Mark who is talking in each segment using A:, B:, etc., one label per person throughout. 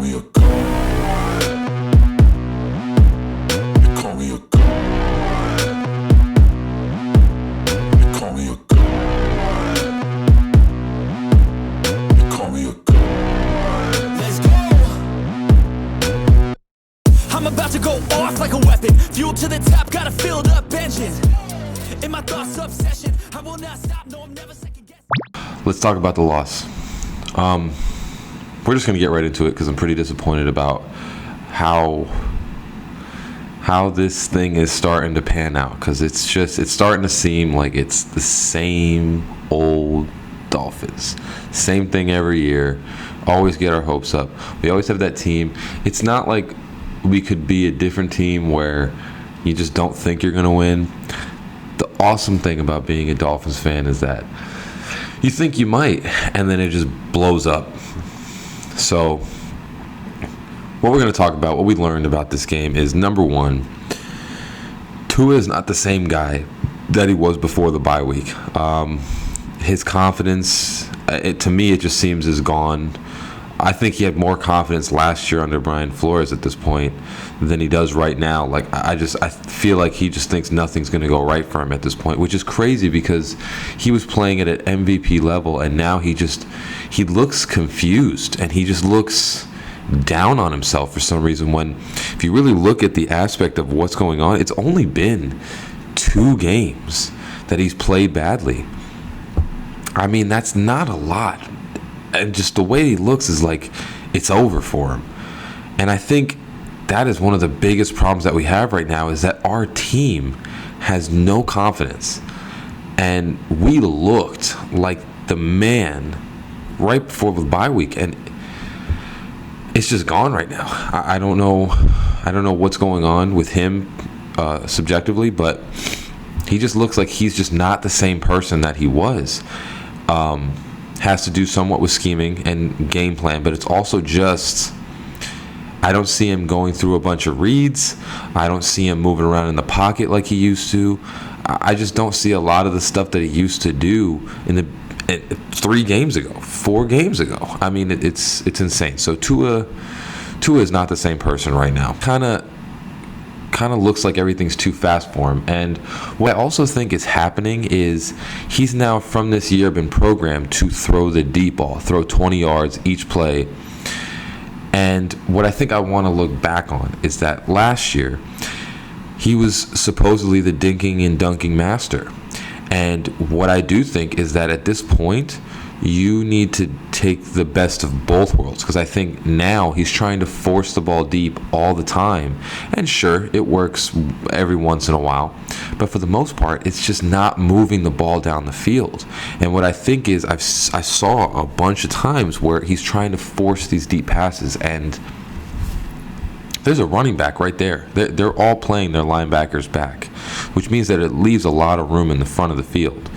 A: call me a god. They call me a god. They call me a god. They call me a god.
B: Let's go. I'm about to go off like a weapon. Fuel to the top, got a filled up engine. In my thoughts obsession, I will not stop. No, I'm never second guessing.
C: Let's talk about the loss. We're just going to get right into it because I'm pretty disappointed about how this thing is starting to pan out, because it's starting to seem like it's the same old Dolphins. Same thing every year. Always get our hopes up. We always have that team. It's not like we could be a different team where you just don't think you're going to win. The awesome thing about being a Dolphins fan is that you think you might, and then it just blows up. So what we're going to talk about, what we learned about this game is, number one, Tua is not the same guy that he was before the bye week. His confidence, to me, it just seems is gone. I think he had more confidence last year under Brian Flores at this point than he does right now. Like, I feel like he just thinks nothing's going to go right for him at this point, which is crazy because he was playing at an MVP level, and now he looks confused, and he just looks down on himself for some reason, when if you really look at the aspect of what's going on, it's only been 2 games that he's played badly. I mean, that's not a lot. And just the way he looks is like it's over for him. And I think that is one of the biggest problems that we have right now, is that our team has no confidence. And we looked like the man right before the bye week, and it's just gone right now. I don't know what's going on with him subjectively, but he just looks like he's just not the same person that he was. Has to do somewhat with scheming and game plan, but it's also just, I don't see him going through a bunch of reads. I don't see him moving around in the pocket like he used to. I just don't see a lot of the stuff that he used to do in the 4 games ago. I mean, it's insane. So Tua is not the same person right now. Kind of looks like everything's too fast for him. And what I also think is happening is he's now, from this year, been programmed to throw the deep ball, throw 20 yards each play. And what I think I want to look back on is that last year he was supposedly the dinking and dunking master. And what I do think is that at this point, you need to take the best of both worlds, because I think now he's trying to force the ball deep all the time. And sure, it works every once in a while, but for the most part, it's just not moving the ball down the field. And what I think is, I saw a bunch of times where he's trying to force these deep passes, and there's a running back right there. They're all playing their linebackers back, which means that it leaves a lot of room in the front of the field.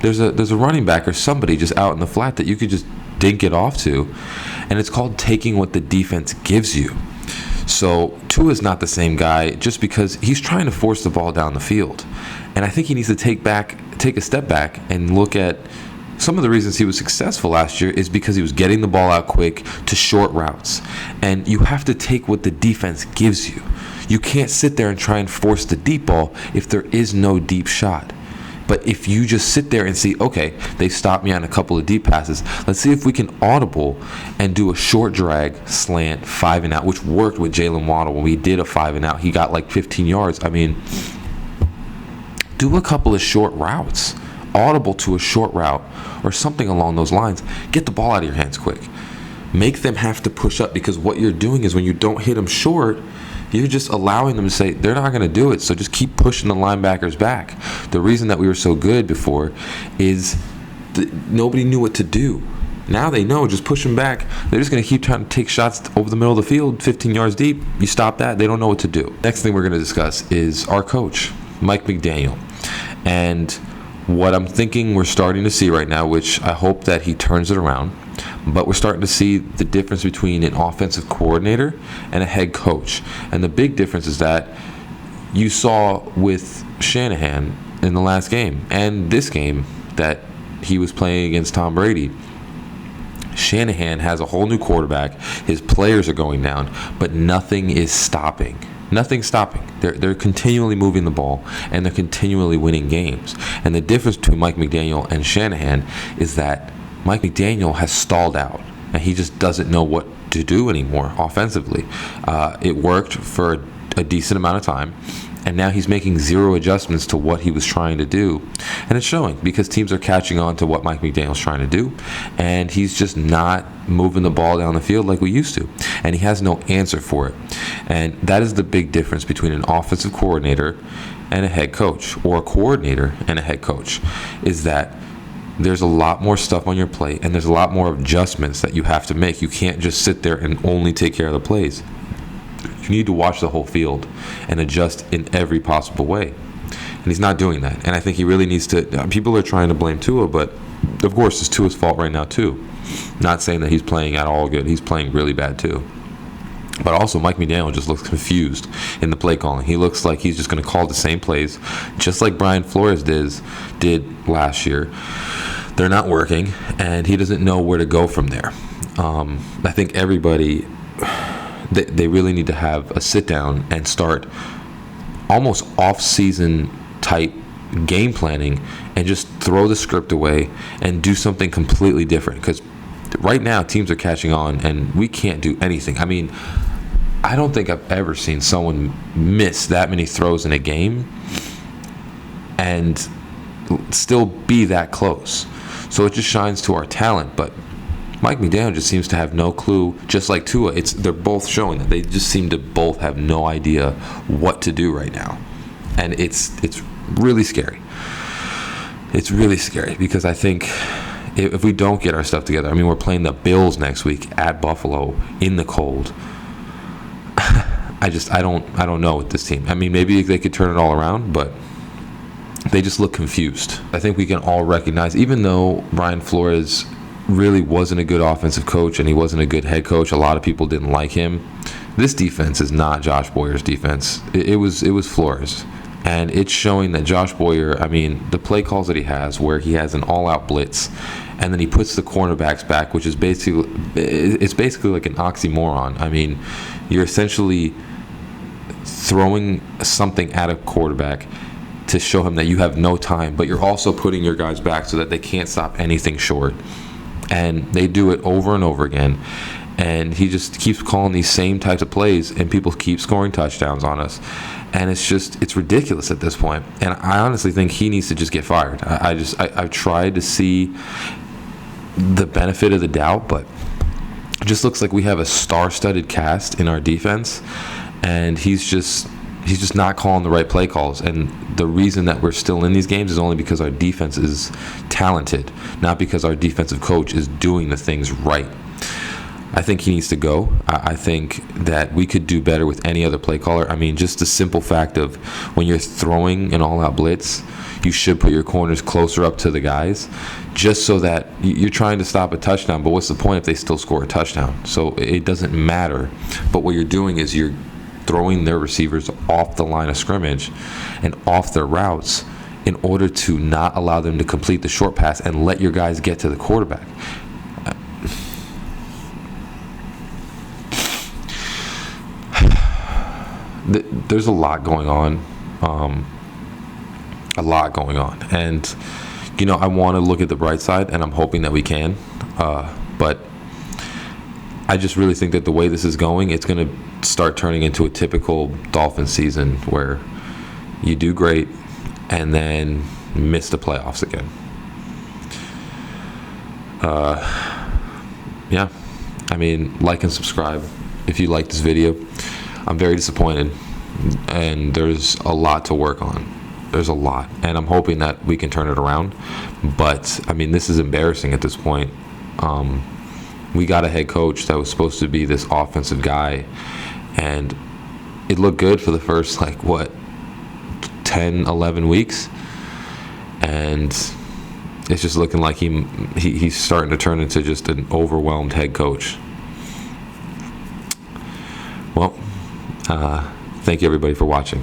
C: There's a running back or somebody just out in the flat that you could just dink it off to, and it's called taking what the defense gives you. So Tua is not the same guy just because he's trying to force the ball down the field. And I think he needs to take a step back and look at some of the reasons he was successful last year is because he was getting the ball out quick to short routes. And you have to take what the defense gives you. You can't sit there and try and force the deep ball if there is no deep shot. But if you just sit there and see, okay, they stopped me on a couple of deep passes, let's see if we can audible and do a short drag slant 5 and out, which worked with Jalen Waddle when we did a 5 and out. He got like 15 yards. I mean, do a couple of short routes, audible to a short route or something along those lines. Get the ball out of your hands quick. Make them have to push up, because what you're doing is when you don't hit them short, you're just allowing them to say they're not going to do it, so just keep pushing the linebackers back. The reason that we were so good before is nobody knew what to do. Now they know, just push them back. They're just going to keep trying to take shots over the middle of the field, 15 yards deep. You stop that, they don't know what to do. Next thing we're going to discuss is our coach, Mike McDaniel. And what I'm thinking we're starting to see right now, which I hope that he turns it around, but we're starting to see the difference between an offensive coordinator and a head coach. And the big difference is that you saw with Shanahan in the last game and this game that he was playing against Tom Brady. Shanahan has a whole new quarterback. His players are going down, but nothing is stopping. Nothing's stopping. They're continually moving the ball, and they're continually winning games. And the difference between Mike McDaniel and Shanahan is that Mike McDaniel has stalled out, and he just doesn't know what to do anymore offensively. It worked for a decent amount of time, and now he's making zero adjustments to what he was trying to do. And it's showing because teams are catching on to what Mike McDaniel's trying to do, and he's just not moving the ball down the field like we used to. And he has no answer for it. And that is the big difference between an offensive coordinator and a head coach, or a coordinator and a head coach, is that there's a lot more stuff on your plate, and there's a lot more adjustments that you have to make. You can't just sit there and only take care of the plays. You need to watch the whole field and adjust in every possible way. And he's not doing that. And I think he really needs to. People are trying to blame Tua, but of course it's Tua's fault right now too. Not saying that he's playing at all good. He's playing really bad too. But also Mike McDaniel just looks confused in the play calling. He looks like he's just going to call the same plays, just like Brian Flores did last year. They're not working, and he doesn't know where to go from there. I think everybody, they really need to have a sit down and start almost off-season type game planning and just throw the script away and do something completely different. Because right now teams are catching on, and we can't do anything. I mean, I don't think I've ever seen someone miss that many throws in a game and still be that close. So it just shines to our talent. But Mike McDaniel just seems to have no clue, just like Tua. They're both showing that they just seem to both have no idea what to do right now. And it's really scary. It's really scary because I think if we don't get our stuff together, I mean, we're playing the Bills next week at Buffalo in the cold. I don't know with this team. I mean, maybe they could turn it all around, but they just look confused. I think we can all recognize, even though Brian Flores really wasn't a good offensive coach and he wasn't a good head coach, a lot of people didn't like him. This defense is not Josh Boyer's defense. It was Flores. And it's showing that Josh Boyer, I mean, the play calls that he has where he has an all-out blitz and then he puts the cornerbacks back, which is basically like an oxymoron. I mean, you're essentially throwing something at a quarterback to show him that you have no time, but you're also putting your guys back so that they can't stop anything short. And they do it over and over again. And he just keeps calling these same types of plays, and people keep scoring touchdowns on us. And it's ridiculous at this point. And I honestly think he needs to just get fired. I've tried to see the benefit of the doubt, but it just looks like we have a star-studded cast in our defense, and he's just not calling the right play calls. And the reason that we're still in these games is only because our defense is talented, not because our defensive coach is doing the things right. I think he needs to go. I think that we could do better with any other play caller. I mean, just the simple fact of when you're throwing an all-out blitz, you should put your corners closer up to the guys just so that you're trying to stop a touchdown. But what's the point if they still score a touchdown? So it doesn't matter. But what you're doing is you're throwing their receivers off the line of scrimmage and off their routes in order to not allow them to complete the short pass and let your guys get to the quarterback. There's a lot going on. And, you know, I want to look at the bright side, and I'm hoping that we can. But I just really think that the way this is going, it's going to start turning into a typical Dolphins season where you do great and then miss the playoffs again. Yeah. I mean, like and subscribe if you like this video. I'm very disappointed, and there's a lot to work on. There's a lot, and I'm hoping that we can turn it around. But, I mean, this is embarrassing at this point. We got a head coach that was supposed to be this offensive guy, and it looked good for the first, 10, 11 weeks. And it's just looking like he's starting to turn into just an overwhelmed head coach. Well, thank you everybody for watching.